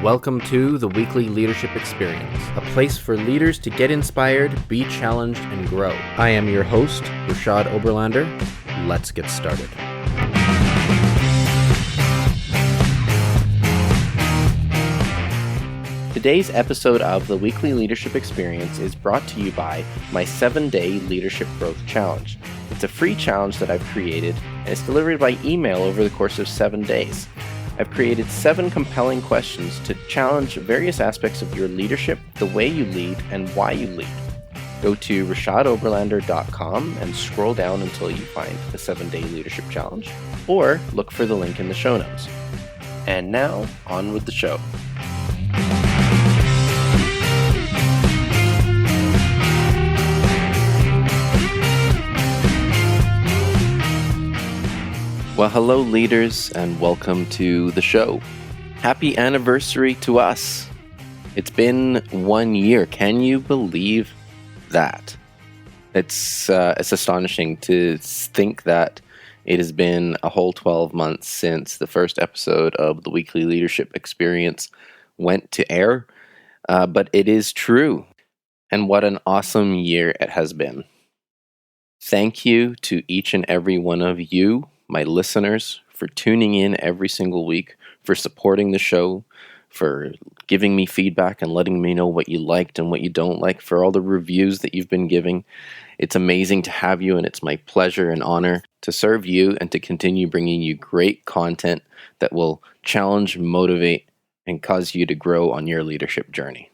Welcome to the Weekly Leadership Experience, a place for leaders to get inspired, be challenged, and grow. I am your host, Rashad Oberlander. Let's get started. Today's episode of the Weekly Leadership Experience is brought to you by my 7-day Leadership Growth Challenge. It's a free challenge that I've created, and it's delivered by email over the course of 7 days. I've created 7 compelling questions to challenge various aspects of your leadership, the way you lead, and why you lead. Go to rashadoberlander.com and scroll down until you find the 7-day leadership challenge, or look for the link in the show notes. And now, on with the show. Well, hello leaders, and welcome to the show. Happy anniversary to us. It's been 1 year. Can you believe that? It's astonishing to think that it has been a whole 12 months since the first episode of the Weekly Leadership Experience went to air, but it is true. And what an awesome year it has been. Thank you to each and every one of you, my listeners, for tuning in every single week, for supporting the show, for giving me feedback and letting me know what you liked and what you don't like, for all the reviews that you've been giving. It's amazing to have you, and it's my pleasure and honor to serve you and to continue bringing you great content that will challenge, motivate, and cause you to grow on your leadership journey.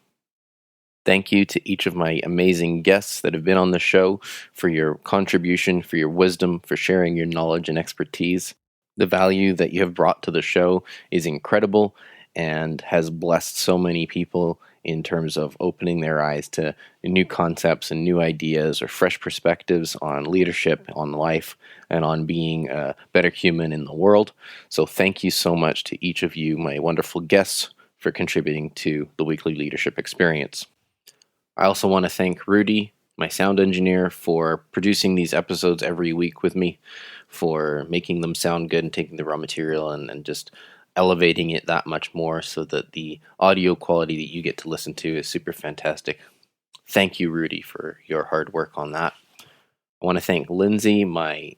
Thank you to each of my amazing guests that have been on the show for your contribution, for your wisdom, for sharing your knowledge and expertise. The value that you have brought to the show is incredible and has blessed so many people in terms of opening their eyes to new concepts and new ideas or fresh perspectives on leadership, on life, and on being a better human in the world. So thank you so much to each of you, my wonderful guests, for contributing to the Weekly Leadership Experience. I also want to thank Rudy, my sound engineer, for producing these episodes every week with me, for making them sound good and taking the raw material and just elevating it that much more so that the audio quality that you get to listen to is super fantastic. Thank you, Rudy, for your hard work on that. I want to thank Lindsay, my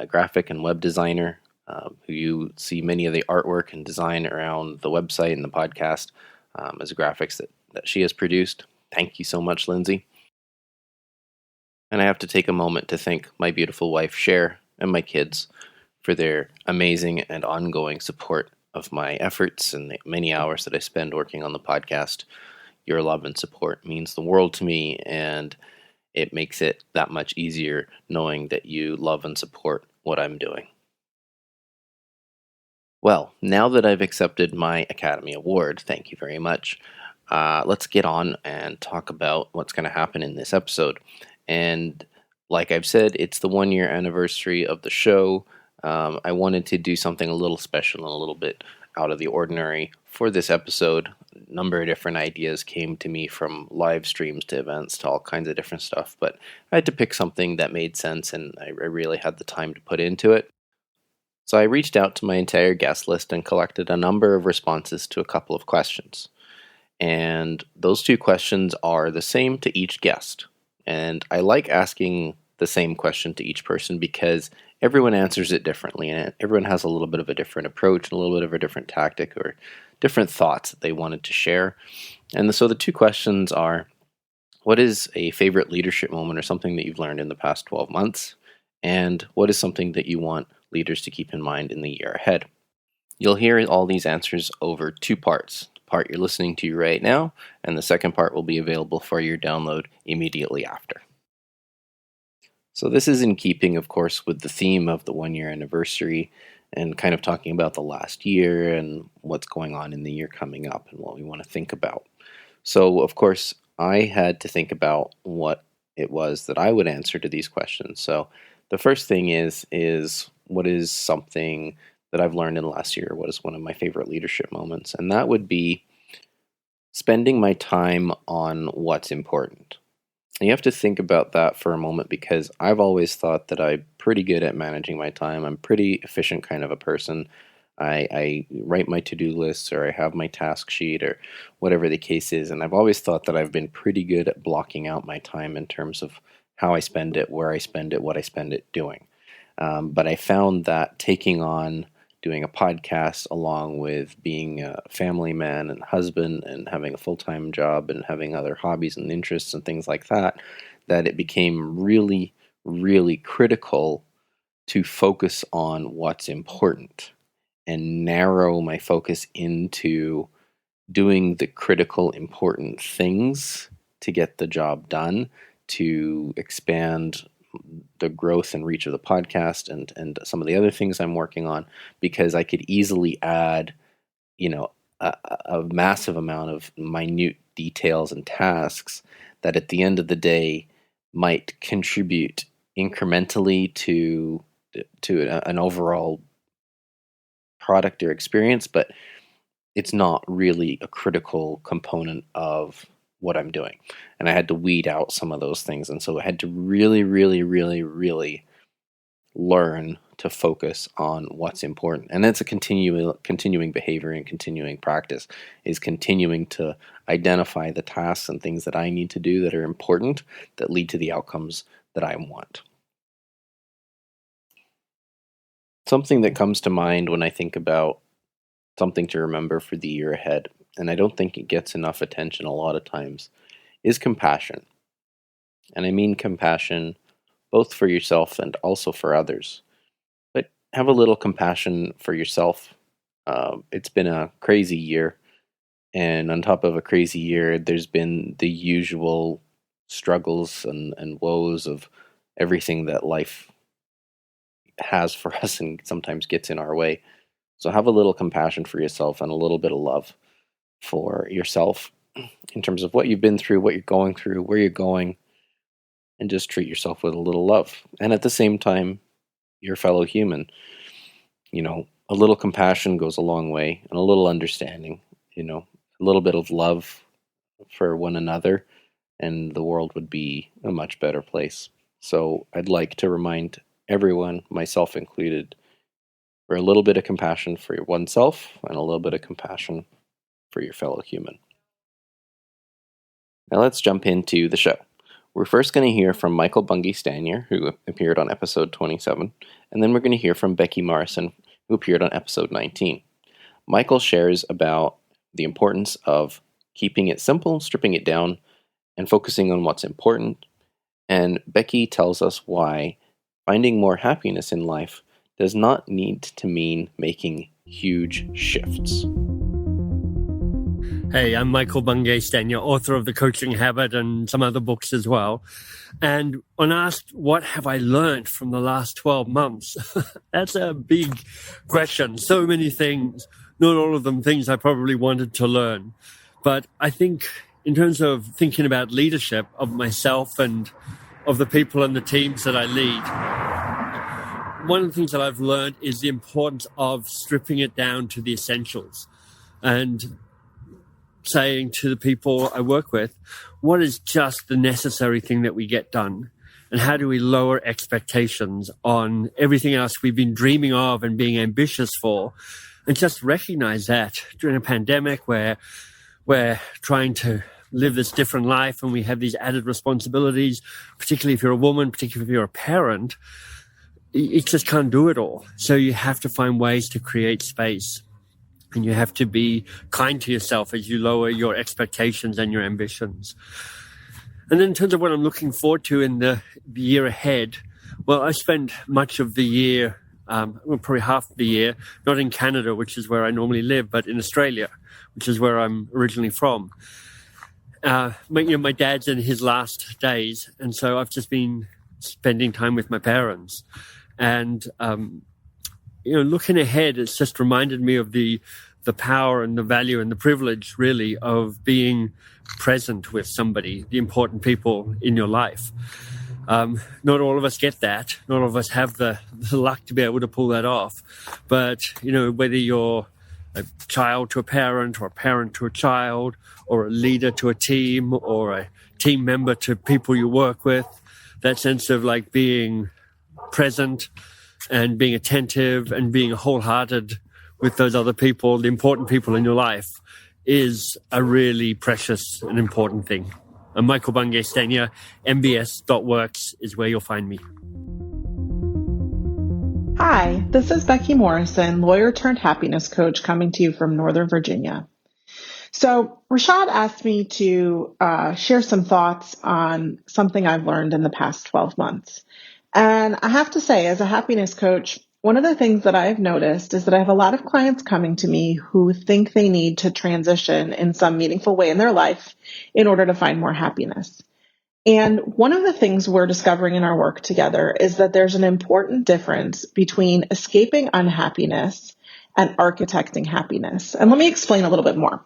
graphic and web designer, who you see many of the artwork and design around the website and the podcast as graphics that she has produced. Thank you so much, Lindsay. And I have to take a moment to thank my beautiful wife, Cher, and my kids for their amazing and ongoing support of my efforts and the many hours that I spend working on the podcast. Your love and support means the world to me, and it makes it that much easier knowing that you love and support what I'm doing. Well, now that I've accepted my Academy Award, thank you very much, let's get on and talk about what's going to happen in this episode. And like I've said, it's the 1-year anniversary of the show. I wanted to do something a little special and a little bit out of the ordinary for this episode. A number of different ideas came to me, from live streams to events to all kinds of different stuff. But I had to pick something that made sense, and I really had the time to put into it. So I reached out to my entire guest list and collected a number of responses to a couple of questions. And those 2 questions are the same to each guest. And I like asking the same question to each person because everyone answers it differently, and everyone has a little bit of a different approach and a little bit of a different tactic or different thoughts that they wanted to share. And so the 2 questions are, what is a favorite leadership moment or something that you've learned in the past 12 months? And what is something that you want leaders to keep in mind in the year ahead? You'll hear all these answers over 2 parts. Part you're listening to right now, and the second part will be available for your download immediately after. So this is in keeping, of course, with the theme of the 1-year anniversary and kind of talking about the last year and what's going on in the year coming up and what we want to think about. So, of course, I had to think about what it was that I would answer to these questions. So the first thing is what is something that I've learned in the last year? What is one of my favorite leadership moments? And that would be spending my time on what's important. And you have to think about that for a moment, because I've always thought that I'm pretty good at managing my time. I'm pretty efficient kind of a person. I write my to-do lists, or I have my task sheet, or whatever the case is. And I've always thought that I've been pretty good at blocking out my time in terms of how I spend it, where I spend it, what I spend it doing. But I found that taking on doing a podcast along with being a family man and husband and having a full-time job and having other hobbies and interests and things like that, that it became really, really critical to focus on what's important and narrow my focus into doing the critical, important things to get the job done, to expand the growth and reach of the podcast and some of the other things I'm working on, because I could easily add, a massive amount of minute details and tasks that at the end of the day might contribute incrementally to an overall product or experience, but it's not really a critical component of what I'm doing. And I had to weed out some of those things. And so I had to really, really, really, really learn to focus on what's important. And that's a continuing behavior and continuing practice, is continuing to identify the tasks and things that I need to do that are important, that lead to the outcomes that I want. Something that comes to mind when I think about something to remember for the year ahead, and I don't think it gets enough attention a lot of times, is compassion. And I mean compassion both for yourself and also for others. But have a little compassion for yourself. It's been a crazy year, and on top of a crazy year, there's been the usual struggles and woes of everything that life has for us and sometimes gets in our way. So have a little compassion for yourself and a little bit of love for yourself in terms of what you've been through, what you're going through, where you're going, and just treat yourself with a little love. And at the same time, your fellow human, a little compassion goes a long way, and a little understanding, a little bit of love for one another, and the world would be a much better place. So I'd like to remind everyone, myself included, for a little bit of compassion for oneself and a little bit of compassion for your fellow human. Now let's jump into the show. We're first going to hear from Michael Bungay Stanier, who appeared on episode 27, and then we're going to hear from Becky Morrison, who appeared on episode 19. Michael shares about the importance of keeping it simple, stripping it down, and focusing on what's important. And Becky tells us why finding more happiness in life does not need to mean making huge shifts. Hey, I'm Michael Bungay Stanier, author of The Coaching Habit and some other books as well. And when asked, what have I learned from the last 12 months? That's a big question. So many things, not all of them things I probably wanted to learn. But I think in terms of thinking about leadership of myself and of the people and the teams that I lead, one of the things that I've learned is the importance of stripping it down to the essentials and saying to the people I work with, what is just the necessary thing that we get done? And how do we lower expectations on everything else we've been dreaming of and being ambitious for? And just recognize that during a pandemic where we're trying to live this different life and we have these added responsibilities, particularly if you're a woman, particularly if you're a parent, you just can't do it all. So you have to find ways to create space, and you have to be kind to yourself as you lower your expectations and your ambitions. And then in terms of what I'm looking forward to in the year ahead, well, I spent much of the year, probably half of the year, not in Canada, which is where I normally live, but in Australia, which is where I'm originally from. My dad's in his last days, and so I've just been spending time with my parents. And, looking ahead, it's just reminded me of the power and the value and the privilege, really, of being present with somebody, the important people in your life. Not all of us get that. Not all of us have the luck to be able to pull that off. But, whether you're a child to a parent or a parent to a child or a leader to a team or a team member to people you work with, that sense of like being present and being attentive and being wholehearted with those other people, the important people in your life, is a really precious and important thing. I'm Michael Bungay, Stanier. mbs.works is where you'll find me. Hi, this is Becky Morrison, lawyer turned happiness coach, coming to you from Northern Virginia. So Rashad asked me to share some thoughts on something I've learned in the past 12 months. And I have to say, as a happiness coach, one of the things that I've noticed is that I have a lot of clients coming to me who think they need to transition in some meaningful way in their life in order to find more happiness. And one of the things we're discovering in our work together is that there's an important difference between escaping unhappiness and architecting happiness. And let me explain a little bit more.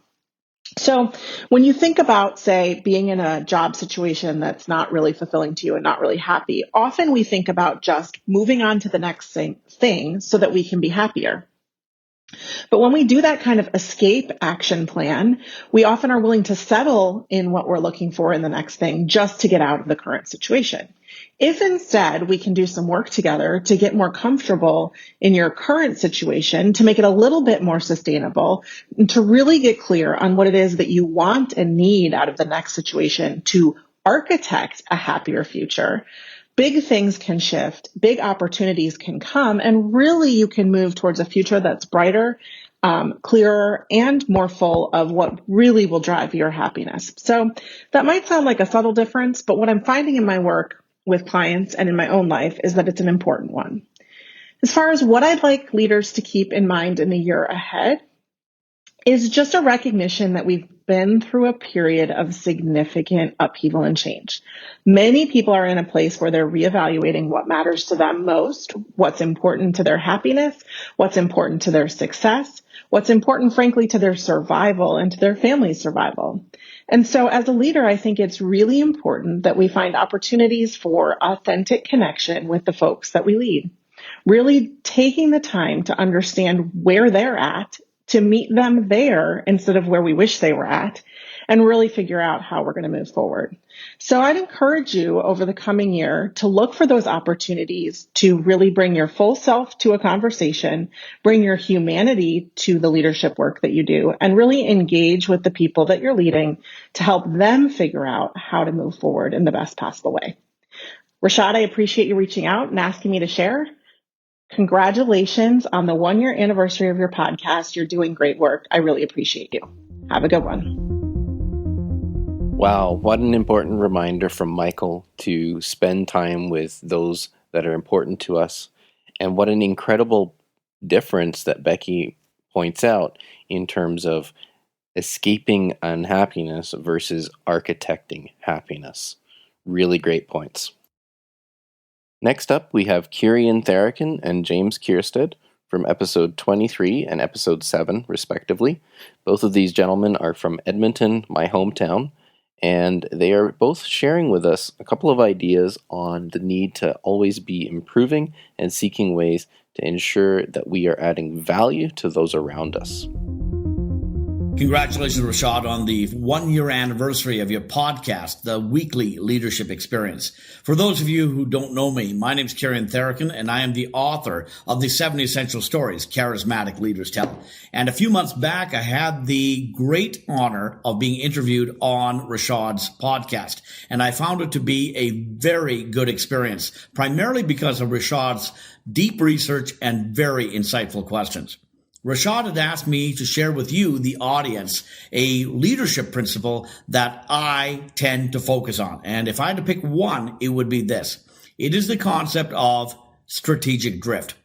So when you think about, say, being in a job situation that's not really fulfilling to you and not really happy, often we think about just moving on to the next thing so that we can be happier. But when we do that kind of escape action plan, we often are willing to settle in what we're looking for in the next thing just to get out of the current situation. If instead we can do some work together to get more comfortable in your current situation, to make it a little bit more sustainable, and to really get clear on what it is that you want and need out of the next situation to architect a happier future, big things can shift, big opportunities can come, and really you can move towards a future that's brighter, clearer, and more full of what really will drive your happiness. So that might sound like a subtle difference, but what I'm finding in my work with clients and in my own life is that it's an important one. As far as what I'd like leaders to keep in mind in the year ahead is just a recognition that we've been through a period of significant upheaval and change. Many people are in a place where they're reevaluating what matters to them most, what's important to their happiness, what's important to their success, what's important, frankly, to their survival and to their family's survival. And so as a leader, I think it's really important that we find opportunities for authentic connection with the folks that we lead, really taking the time to understand where they're at, to meet them there instead of where we wish they were at, and really figure out how we're going to move forward. So I'd encourage you over the coming year to look for those opportunities to really bring your full self to a conversation, bring your humanity to the leadership work that you do, and really engage with the people that you're leading to help them figure out how to move forward in the best possible way. Rashad, I appreciate you reaching out and asking me to share. Congratulations on the 1-year anniversary of your podcast. You're doing great work. I really appreciate you. Have a good one. Wow, what an important reminder from Michael to spend time with those that are important to us. And what an incredible difference that Becky points out in terms of escaping unhappiness versus architecting happiness. Really great points. Next up, we have Kurian Tharakan and James Keirstead from episode 23 and episode 7, respectively. Both of these gentlemen are from Edmonton, my hometown, and they are both sharing with us a couple of ideas on the need to always be improving and seeking ways to ensure that we are adding value to those around us. Congratulations, Rashad, on the 1-year anniversary of your podcast, The Weekly Leadership Experience. For those of you who don't know me, my name is Kurian Tharakan, and I am the author of the 7 Essential Stories Charismatic Leaders Tell. And a few months back, I had the great honor of being interviewed on Rashad's podcast. And I found it to be a very good experience, primarily because of Rashad's deep research and very insightful questions. Rashad had asked me to share with you, the audience, a leadership principle that I tend to focus on. And if I had to pick one, it would be this. It is the concept of strategic drift.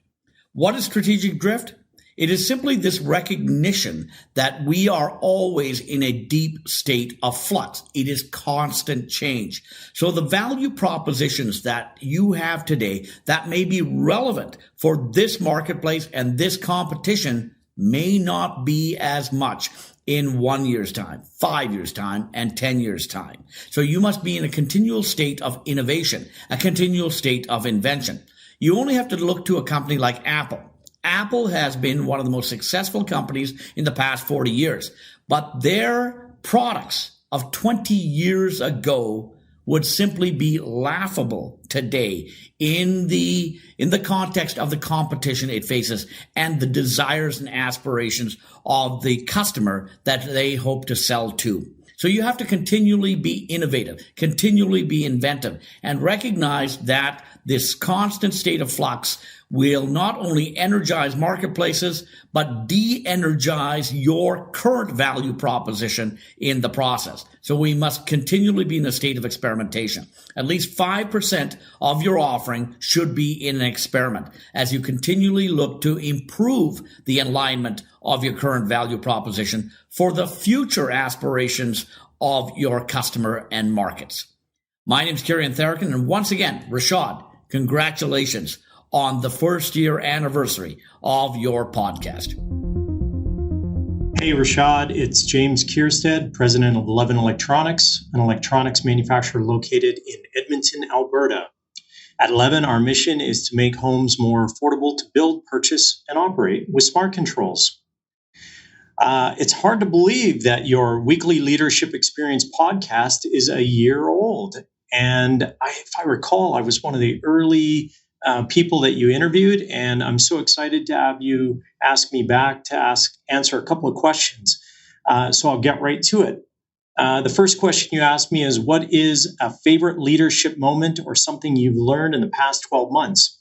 What is strategic drift? It is simply this recognition that we are always in a deep state of flux. It is constant change. So the value propositions that you have today that may be relevant for this marketplace and this competition may not be as much in 1 year's time, 5 years' time, and 10 years' time. So you must be in a continual state of innovation, a continual state of invention. You only have to look to a company like Apple. Apple has been one of the most successful companies in the past 40 years, but their products of 20 years ago would simply be laughable today in the context of the competition it faces and the desires and aspirations of the customer that they hope to sell to. So you have to continually be innovative, continually be inventive, and recognize that this constant state of flux will not only energize marketplaces, but de-energize your current value proposition in the process. So we must continually be in a state of experimentation. At least 5% of your offering should be in an experiment as you continually look to improve the alignment of your current value proposition for the future aspirations of your customer and markets. My name is Kurian Tharakan, and once again, Rashad, congratulations on the first year anniversary of your podcast. Hey, Rashad, it's James Keirstead, president of 11 Electronics, an electronics manufacturer located in Edmonton, Alberta. At 11, our mission is to make homes more affordable to build, purchase, and operate with smart controls. It's hard to believe that your weekly leadership experience podcast is a year old. And if I recall, I was one of the early people that you interviewed, and I'm so excited to have you ask me back to answer a couple of questions. So I'll get right to it. The first question you asked me is, what is a favorite leadership moment or something you've learned in the past 12 months?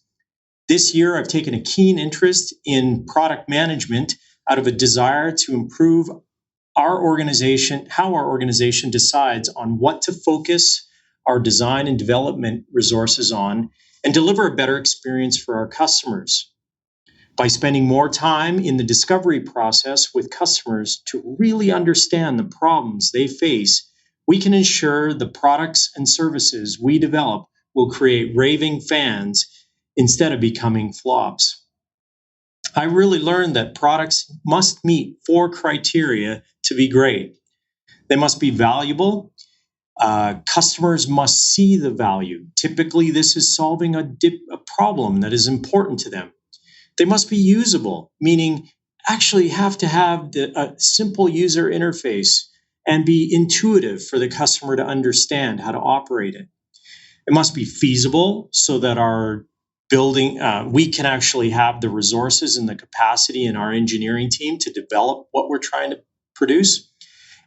This year, I've taken a keen interest in product management out of a desire to improve our organization, how our organization decides on what to focus our design and development resources on, and deliver a better experience for our customers. By spending more time in the discovery process with customers to really understand the problems they face, we can ensure the products and services we develop will create raving fans instead of becoming flops. I really learned that products must meet 4 criteria to be great. They must be valuable. Customers must see the value. Typically, this is solving a problem that is important to them. They must be usable, meaning actually have to have a simple user interface and be intuitive for the customer to understand how to operate it. It must be feasible so that our building, we can actually have the resources and the capacity in our engineering team to develop what we're trying to produce.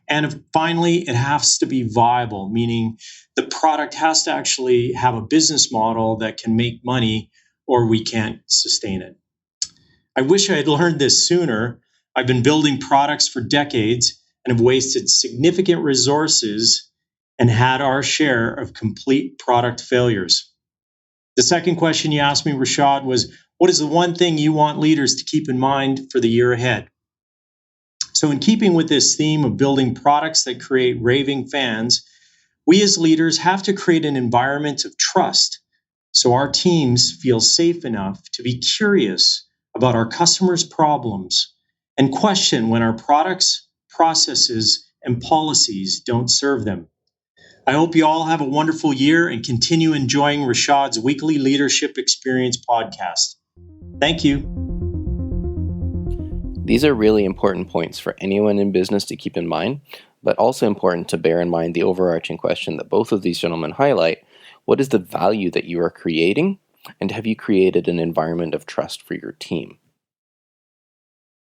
And finally, it has to be viable, meaning the product has to actually have a business model that can make money or we can't sustain it. I wish I had learned this sooner. I've been building products for decades and have wasted significant resources and had our share of complete product failures. The second question you asked me, Rashad, was, what is the one thing you want leaders to keep in mind for the year ahead? So in keeping with this theme of building products that create raving fans, we as leaders have to create an environment of trust so our teams feel safe enough to be curious about our customers' problems and question when our products, processes, and policies don't serve them. I hope you all have a wonderful year and continue enjoying Rashad's weekly leadership experience podcast. Thank you. These are really important points for anyone in business to keep in mind, but also important to bear in mind the overarching question that both of these gentlemen highlight. What is the value that you are creating, and have you created an environment of trust for your team?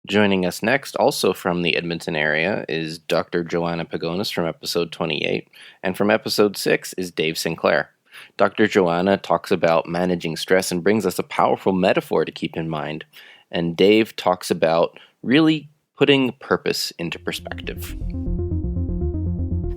Joining us next, also from the Edmonton area, is Dr. Johanna Pagonis from episode 28, and from episode 6 is Dave Sinclair. Dr. Johanna talks about managing stress and brings us a powerful metaphor to keep in mind, and Dave talks about really putting purpose into perspective.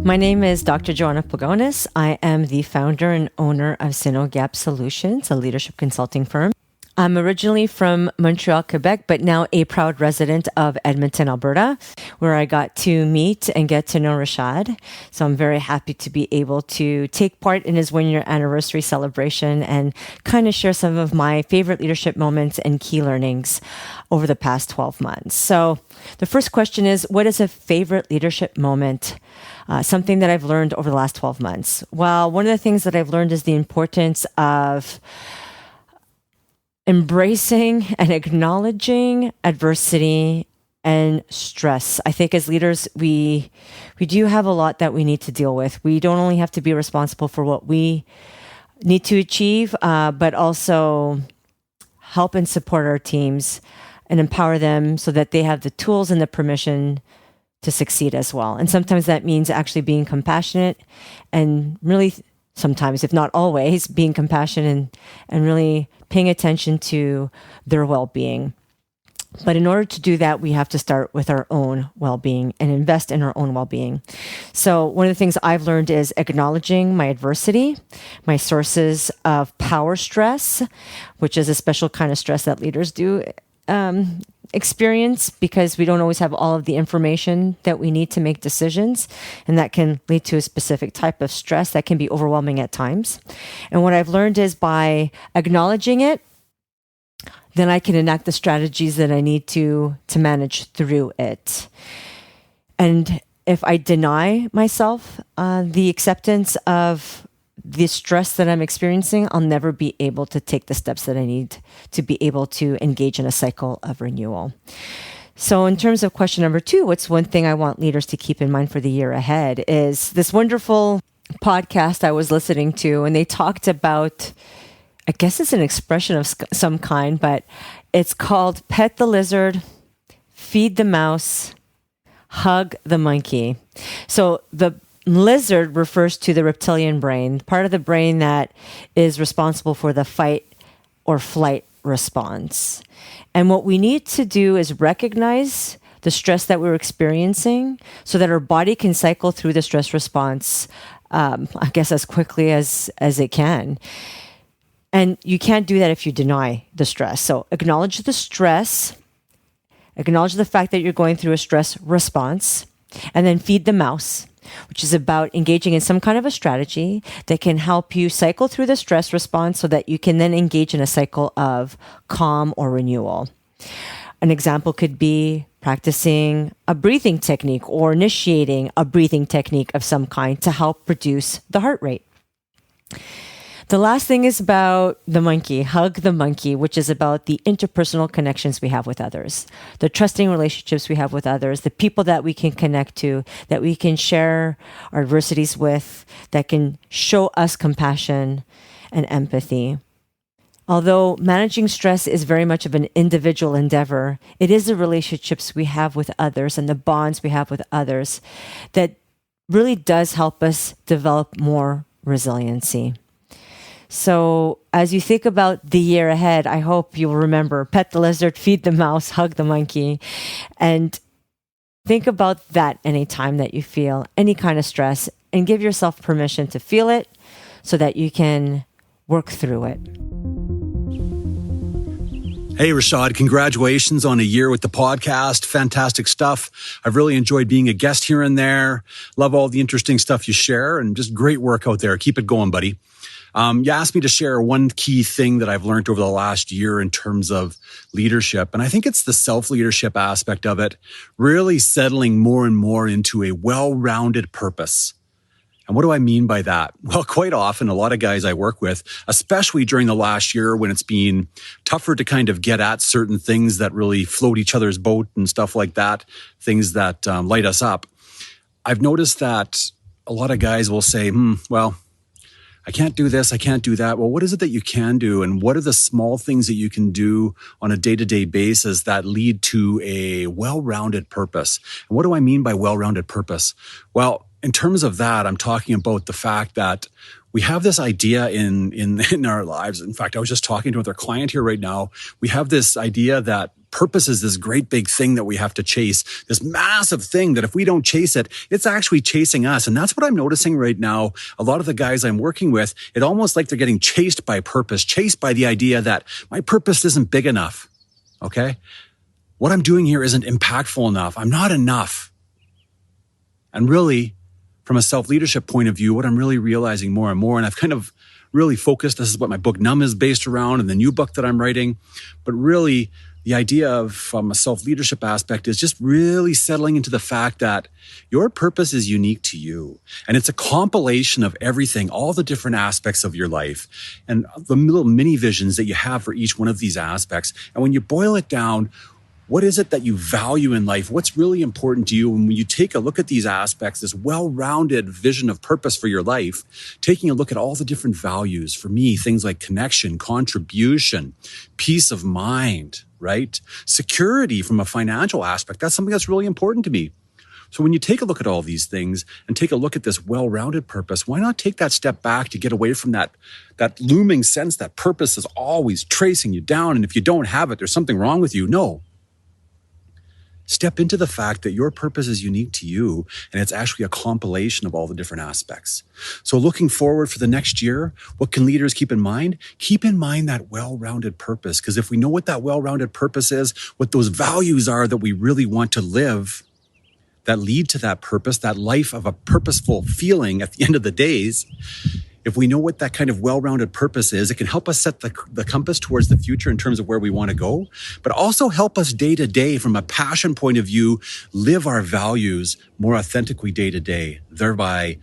My name is Dr. Johanna Pagonis. I am the founder and owner of SinoGap Solutions, a leadership consulting firm. I'm originally from Montreal, Quebec, but now a proud resident of Edmonton, Alberta, where I got to meet and get to know Rashad. So I'm very happy to be able to take part in his 1-year anniversary celebration and kind of share some of my favorite leadership moments and key learnings over the past 12 months. So the first question is, what is a favorite leadership moment? Something that I've learned over the last 12 months. Well, one of the things that I've learned is the importance of embracing and acknowledging adversity and stress. I think as leaders, we do have a lot that we need to deal with. We don't only have to be responsible for what we need to achieve, but also help and support our teams and empower them so that they have the tools and the permission to succeed as well. And sometimes that means actually being compassionate and really sometimes, if not always, being compassionate and really paying attention to their well-being. But in order to do that, we have to start with our own well-being and invest in our own well-being. So one of the things I've learned is acknowledging my adversity, my sources of power stress, which is a special kind of stress that leaders do experience because we don't always have all of the information that we need to make decisions. And that can lead to a specific type of stress that can be overwhelming at times. And what I've learned is by acknowledging it, then I can enact the strategies that I need to manage through it. And if I deny myself the acceptance of the stress that I'm experiencing, I'll never be able to take the steps that I need to be able to engage in a cycle of renewal. So in terms of question number 2, what's one thing I want leaders to keep in mind for the year ahead is this wonderful podcast I was listening to, and they talked about, I guess it's an expression of some kind, but it's called pet the lizard, feed the mouse, hug the monkey. So the lizard refers to the reptilian brain, part of the brain that is responsible for the fight or flight response. And what we need to do is recognize the stress that we're experiencing so that our body can cycle through the stress response, I guess, as quickly as it can. And you can't do that if you deny the stress. So acknowledge the stress, acknowledge the fact that you're going through a stress response, and then feed the mouse, which is about engaging in some kind of a strategy that can help you cycle through the stress response so that you can then engage in a cycle of calm or renewal. An example could be practicing a breathing technique or initiating a breathing technique of some kind to help reduce the heart rate. The last thing is about the monkey, hug the monkey, which is about the interpersonal connections we have with others, the trusting relationships we have with others, the people that we can connect to, that we can share our adversities with, that can show us compassion and empathy. Although managing stress is very much of an individual endeavor, it is the relationships we have with others and the bonds we have with others that really does help us develop more resiliency. So as you think about the year ahead, I hope you'll remember pet the lizard, feed the mouse, hug the monkey, and think about that anytime that you feel any kind of stress and give yourself permission to feel it so that you can work through it. Hey, Rashad, congratulations on a year with the podcast. Fantastic stuff. I've really enjoyed being a guest here and there. Love all the interesting stuff you share and just great work out there. Keep it going, buddy. You asked me to share one key thing that I've learned over the last year in terms of leadership. And I think it's the self-leadership aspect of it, really settling more and more into a well-rounded purpose. And what do I mean by that? Well, quite often, a lot of guys I work with, especially during the last year when it's been tougher to kind of get at certain things that really float each other's boat and stuff like that, things that light us up. I've noticed that a lot of guys will say, well, I can't do this, I can't do that. Well, what is it that you can do? And what are the small things that you can do on a day-to-day basis that lead to a well-rounded purpose? And what do I mean by well-rounded purpose? Well, in terms of that, I'm talking about the fact that we have this idea in our lives. In fact, I was just talking to another client here right now. We have this idea that purpose is this great big thing that we have to chase, this massive thing that if we don't chase it, it's actually chasing us. And that's what I'm noticing right now. A lot of the guys I'm working with, it's almost like they're getting chased by purpose, chased by the idea that my purpose isn't big enough. Okay? What I'm doing here isn't impactful enough. I'm not enough. And really, from a self-leadership point of view, what I'm really realizing more and more, and I've kind of really focused, this is what my book Numb is based around and the new book that I'm writing, but really the idea of a self-leadership aspect is just really settling into the fact that your purpose is unique to you. And it's a compilation of everything, all the different aspects of your life and the little mini visions that you have for each one of these aspects. And when you boil it down, What is it that you value in life? What's really important to you? And when you take a look at these aspects, this well-rounded vision of purpose for your life, taking a look at all the different values, for me, things like connection, contribution, peace of mind, right? Security from a financial aspect, that's something that's really important to me. So when you take a look at all these things and take a look at this well-rounded purpose, why not take that step back to get away from that looming sense that purpose is always tracing you down, and if you don't have it, there's something wrong with you? No. Step into the fact that your purpose is unique to you, and it's actually a compilation of all the different aspects. So looking forward for the next year, what can leaders keep in mind? Keep in mind that well-rounded purpose, because if we know what that well-rounded purpose is, what those values are that we really want to live, that lead to that purpose, that life of a purposeful feeling at the end of the days, if we know what that kind of well-rounded purpose is, it can help us set the compass towards the future in terms of where we want to go, but also help us day to day from a passion point of view, live our values more authentically day to day, thereby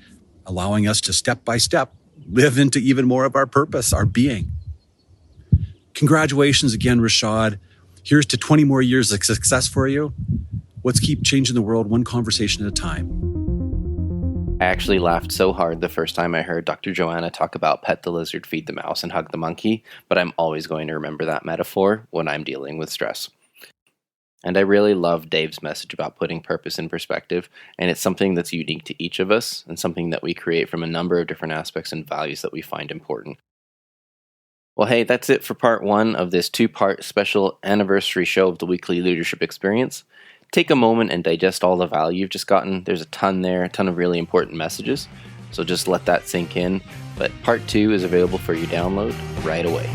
allowing us to step by step live into even more of our purpose, our being. Congratulations again, Rashad. Here's to 20 more years of success for you. Let's keep changing the world one conversation at a time. I actually laughed so hard the first time I heard Dr. Johanna talk about pet the lizard, feed the mouse, and hug the monkey, but I'm always going to remember that metaphor when I'm dealing with stress. And I really love Dave's message about putting purpose in perspective, and it's something that's unique to each of us and something that we create from a number of different aspects and values that we find important. Well, hey, that's it for part one of this two-part special anniversary show of the Weekly Leadership Experience. Take a moment and digest all the value you've just gotten. There's a ton there, a ton of really important messages. So just let that sink in. But part 2 is available for your download right away.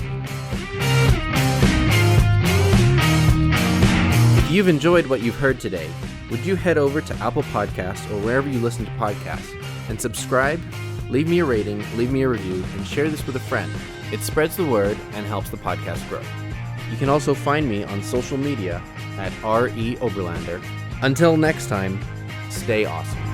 If you've enjoyed what you've heard today, would you head over to Apple Podcasts or wherever you listen to podcasts and subscribe, leave me a rating, leave me a review, and share this with a friend. It spreads the word and helps the podcast grow. You can also find me on social media at R.E. Oberlander. Until next time, stay awesome.